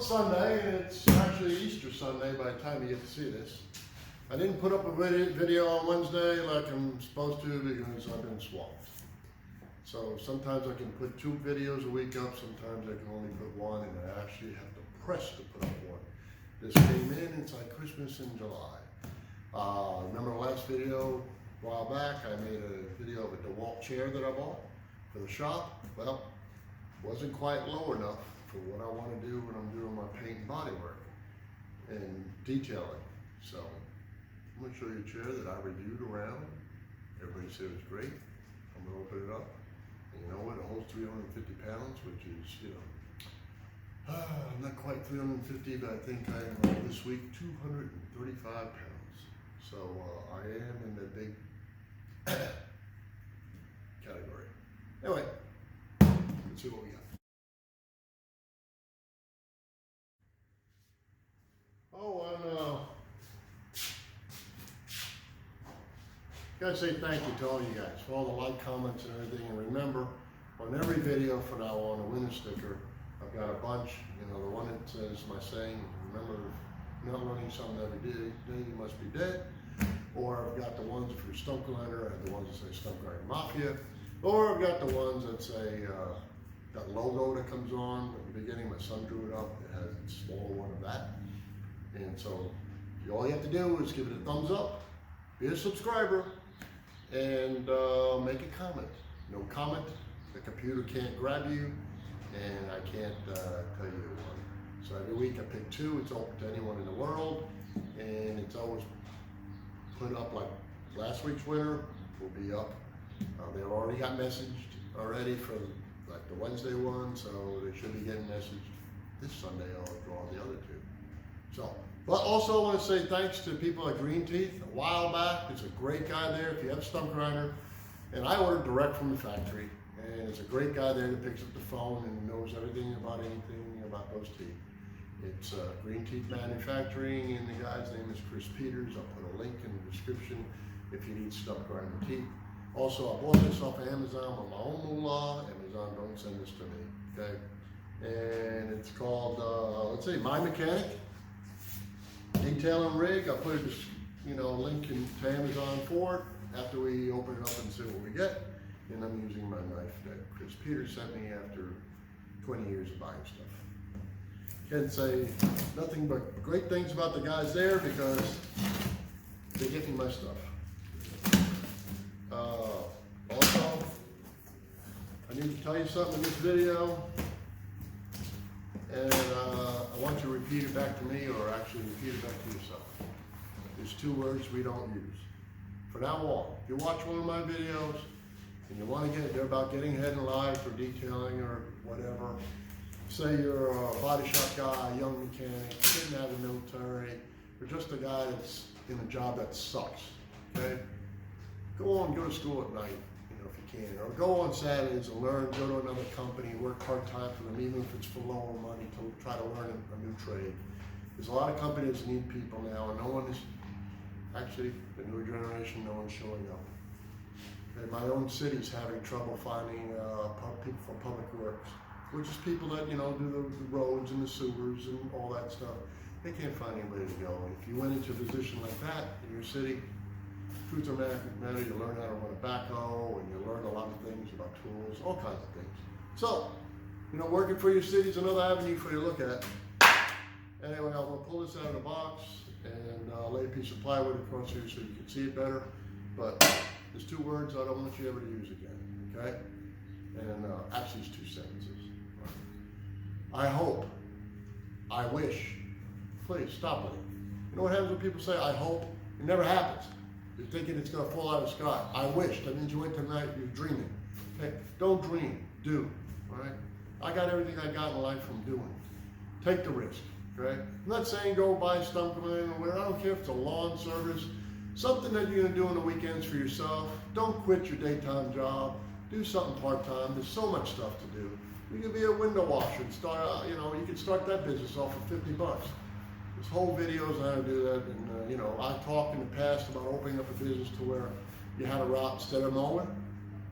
it's Sunday, and it's actually Easter Sunday by the time you get to see this. I didn't put up a video on Wednesday like I'm supposed to because I've been swamped. So sometimes I can put 2 videos a week up, sometimes I can only put 1, and I actually have to press to put up 1. This came in, it's like Christmas in July. Remember the last video a while back, I made a video of a DeWalt chair that I bought for the shop. Well, it wasn't quite low enough for what I want to do when I'm doing my paint and body work and detailing. So I'm going to show you a chair that I reviewed around. Everybody said it was great. I'm going to open it up. And you know what? It holds 350 pounds, which is, I'm not quite 350, but I think I am this week 235 pounds. So I am in the big category. Anyway, let's see what we got. Oh, and gotta say thank you to all you guys for all the like, comments, and everything. And remember, on every video from now on, a winner sticker, I've got a bunch. The one that says my saying, remember, if you're not learning something every day, you must be dead. Or I've got the ones for Stump Grinder, I have the ones that say Stump Grinder Mafia. Or I've got the ones that say, that logo that comes on at the beginning, my son drew it up, it has a small one of that. And so all you have to do is give it a thumbs up, be a subscriber, and make a comment. No comment, the computer can't grab you, and I can't tell you the one. So every week I pick 2, it's open to anyone in the world, and it's always put up like last week's winner will be up. They've already got messaged already for like the Wednesday one, so they should be getting messaged this Sunday. I'll draw the other 2. So, but also I want to say thanks to people like Green Teeth. A while back, there's a great guy there if you have a stump grinder, and I ordered direct from the factory, and it's a great guy there that picks up the phone and knows everything about anything about those teeth. It's Green Teeth Manufacturing, and the guy's name is Chris Peters. I'll put a link in the description if you need stump grinder teeth. Also, I bought this off of Amazon on my own moolah. Amazon, don't send this to me, okay? And it's called, let's see, MYCHANIC. Detail and rig. I'll put a link to Amazon for it after we open it up and see what we get. And I'm using my knife that Chris Peters sent me after 20 years of buying stuff. Can't say nothing but great things about the guys there because they get me my stuff. Also, I need to tell you something in this video, and I want you to repeat it back to me, or actually repeat it back to yourself. There's 2 words we don't use. From now on, if you watch one of my videos and you want to they're about getting ahead in life or detailing or whatever, say you're a body shop guy, a young mechanic, didn't have the military, or just a guy that's in a job that sucks, okay? Go to school at night, if you can, or go on Saturdays and learn, go to another company, work part-time for them, even if it's for lower money, to try to learn a new trade. There's a lot of companies that need people now, and no one is, actually, the newer generation, no one's showing up. Okay, my own city's having trouble finding people for public works, which is people that, do the roads and the sewers and all that stuff. They can't find anybody to go. And if you went into a position like that in your city, truth of the matter, you learn how to run a backhoe, and you learn a lot of things about tools, all kinds of things. So, working for your city is another avenue for you to look at. Anyway, I'm going to pull this out of the box and lay a piece of plywood across here so you can see it better. But there's 2 words I don't want you ever to use again, okay? And actually it's 2 sentences. I hope, I wish, please stop with it. You know what happens when people say, I hope? It never happens. You're thinking it's going to fall out of the sky. I wish. That means you went tonight, you're dreaming. Okay? Don't dream. Do. All right? I got everything I got in life from doing. Take the risk. Okay? I'm not saying go buy stump grinder or whatever. I don't care if it's a lawn service. Something that you're going to do on the weekends for yourself. Don't quit your daytime job. Do something part-time. There's so much stuff to do. You could be a window washer and start, you could start that business off for 50 bucks. This whole video is how to do that, and I've talked in the past about opening up a business to where you had a route instead of mowing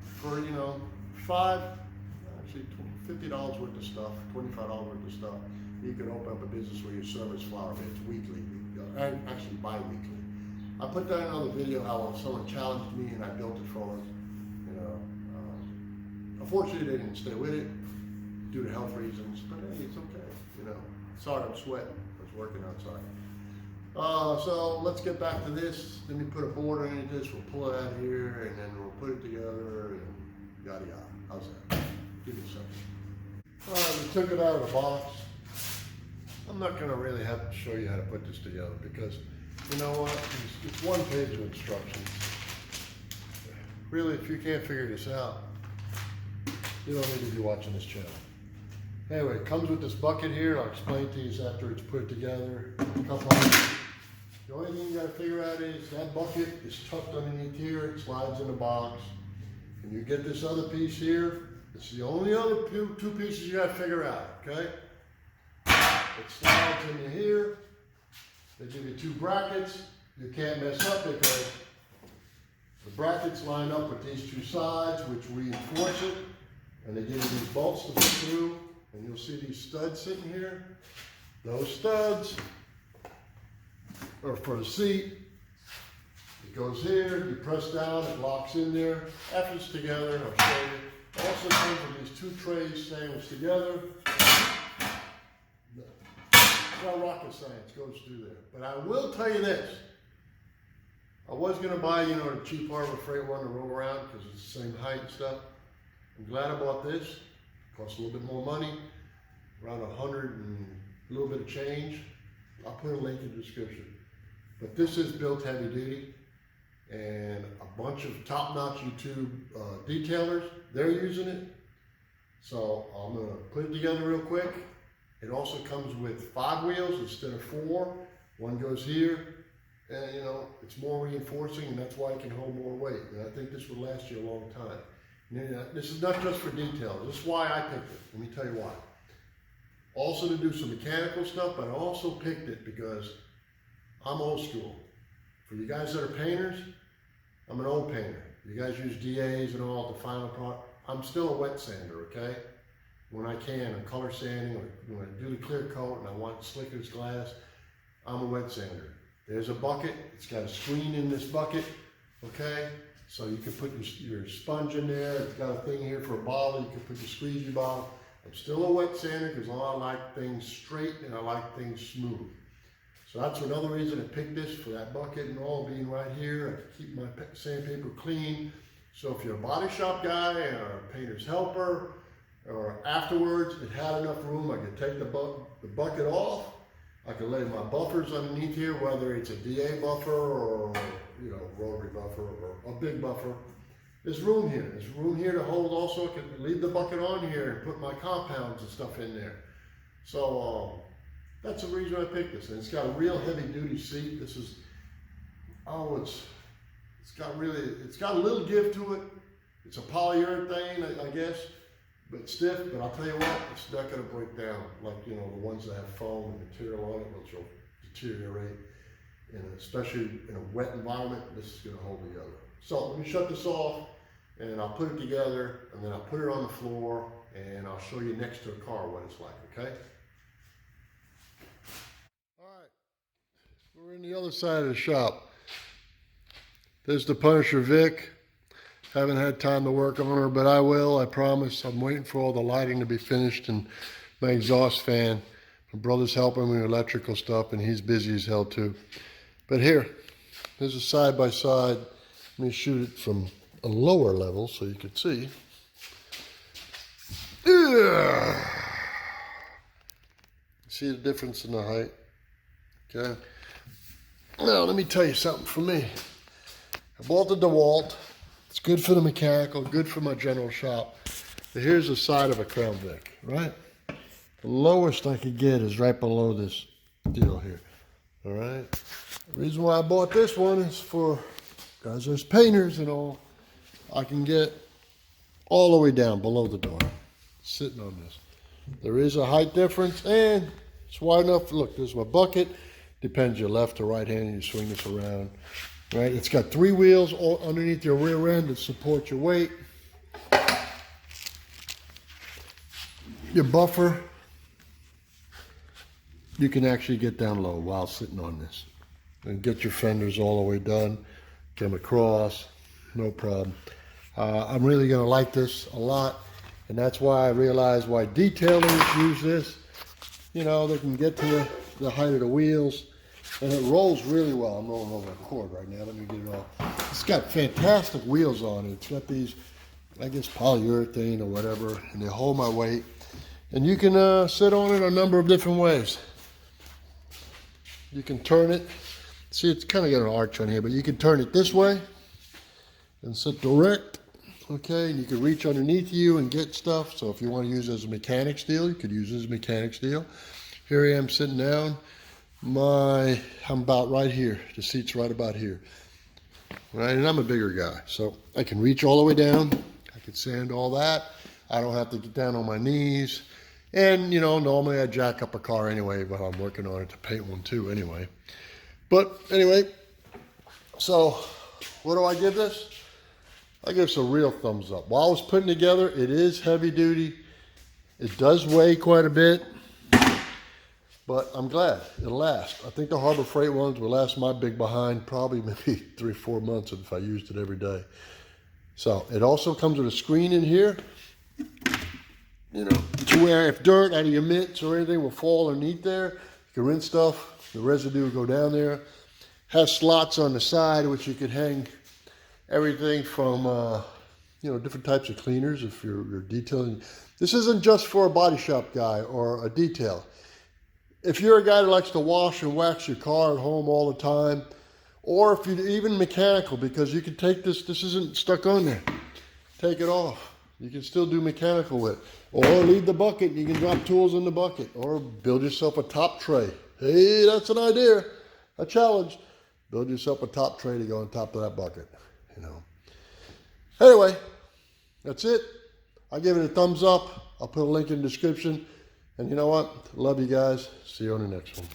for $50 worth of stuff, $25 worth of stuff. you can open up a business where you service flower beds weekly, and actually bi-weekly. I put that in another video how someone challenged me and I built it for them. You know, unfortunately they didn't stay with it due to health reasons, but hey, it's okay. You know, sorry I'm sweating. I was working outside. So let's get back to this. Let me put a border into this. We'll pull it out here, and then we'll put it together, and yada yada. How's that? Give me a second. All right, we took it out of the box. I'm not going to really have to show you how to put this together because, you know what? It's one page of instructions. Really, if you can't figure this out, you don't need to be watching this channel. Anyway, it comes with this bucket here. I'll explain to you after it's put together. The only thing you got to figure out is that bucket is tucked underneath here. It slides in the box. And you get this other piece here. It's the only other two pieces you got to figure out, okay? It slides into here. They give you two brackets. You can't mess up because the brackets line up with these two sides, which reinforce it. And they give you these bolts to put through. And you'll see these studs sitting here. Those studs are for the seat. It goes here, you press down, it locks in there. After it's together, I'll show you. It also comes with these two trays sandwiched together. It's not rocket science, goes through there. But I will tell you this. I was gonna buy, you know, a cheap Harbor Freight one to roll around because it's the same height and stuff. I'm glad I bought this. Costs a little bit more money, around 100 and a little bit of change. I'll put a link in the description. But this is built heavy duty, and a bunch of top-notch YouTube detailers, they're using it. So I'm gonna put it together real quick. It also comes with 5 wheels instead of 4. One goes here, and you know, it's more reinforcing, and that's why it can hold more weight. And I think this will last you a long time. This is not just for details. This is why I picked it. Let me tell you why. Also to do some mechanical stuff, but I also picked it because I'm old school. For you guys that are painters, I'm an old painter. You guys use DAs and all the final product. I'm still a wet sander, okay? When I can, I'm color sanding, or when I do the clear coat and I want slick as glass, I'm a wet sander. There's a bucket. It's got a screen in this bucket, okay? So you can put your sponge in there. It's got a thing here for a bottle. You can put your squeegee bottle. I'm still a wet sander because I like things straight and I like things smooth. So that's another reason I picked this for that bucket and all being right here. I can keep my sandpaper clean. So if you're a body shop guy or a painter's helper, or afterwards it had enough room, I could take the bucket off. I could lay my buffers underneath here, whether it's a DA buffer or, you know, rotary buffer or a big buffer. There's room here. There's room here to hold also. I can leave the bucket on here and put my compounds and stuff in there. So that's the reason I picked this. And it's got a real heavy duty seat. This is, it's got a little give to it. It's a polyurethane, I guess, but stiff. But I'll tell you what, it's not going to break down like, you know, the ones that have foam and material on it, which will deteriorate. And especially in a wet environment, this is going to hold together. So let me shut this off and I'll put it together and then I'll put it on the floor and I'll show you next to a car what it's like, okay? All right, we're in the other side of the shop. There's the Punisher Vic. Haven't had time to work on her, but I will, I promise. I'm waiting for all the lighting to be finished and my exhaust fan. My brother's helping me with electrical stuff and he's busy as hell too. But here, there's a side-by-side. Let me shoot it from a lower level so you can see. See the difference in the height? Okay. Now, let me tell you something for me. I bought the DeWalt. It's good for the mechanical, good for my general shop. But here's the side of a Crown Vic, right? The lowest I could get is right below this deal here. All right. The reason why I bought this one is for guys as painters and all. I can get all the way down below the door, sitting on this. There is a height difference and it's wide enough. Look, there's my bucket. Depends your left or right hand, you swing this around. Right, it's got 3 wheels all underneath your rear end to support your weight. Your buffer you can actually get down low while sitting on this. And get your fenders all the way done. Get them across, no problem. I'm really gonna like this a lot. And that's why I realized why detailers use this. You know, they can get to the height of the wheels. And it rolls really well. I'm rolling over a cord right now. Let me get it off. It's got fantastic wheels on it. It's got these, I guess, polyurethane or whatever, and they hold my weight. And you can sit on it a number of different ways. You can turn it. See, it's kind of got an arch on here, but you can turn it this way and sit direct. Okay, and you can reach underneath you and get stuff. So if you want to use it as a mechanic steel, you could use it as a mechanic steel. Here I am sitting down. I'm about right here. The seat's right about here. Right, and I'm a bigger guy, so I can reach all the way down. I can sand all that. I don't have to get down on my knees. And, you know, normally I jack up a car anyway, but I'm working on it to paint one too anyway. But anyway, so what do I give this? I give this a real thumbs up. While I was putting it together, it is heavy duty. It does weigh quite a bit. But I'm glad it'll last. I think the Harbor Freight ones will last my big behind probably maybe 3-4 months if I used it every day. So it also comes with a screen in here, you know, to where if dirt out of your mitts or anything will fall underneath there, you can rinse stuff, the residue will go down there. Has slots on the side which you could hang everything from, you know, different types of cleaners if you're detailing. This isn't just for a body shop guy or a detail. If you're a guy that likes to wash and wax your car at home all the time, or if you're even mechanical, because you can take this isn't stuck on there. Take it off. You can still do mechanical with it. Or leave the bucket, you can drop tools in the bucket. Or build yourself a top tray. Hey, that's an idea, a challenge. Build yourself a top tray to go on top of that bucket, you know. Anyway, that's it. I give it a thumbs up. I'll put a link in the description. And you know what? Love you guys. See you on the next one.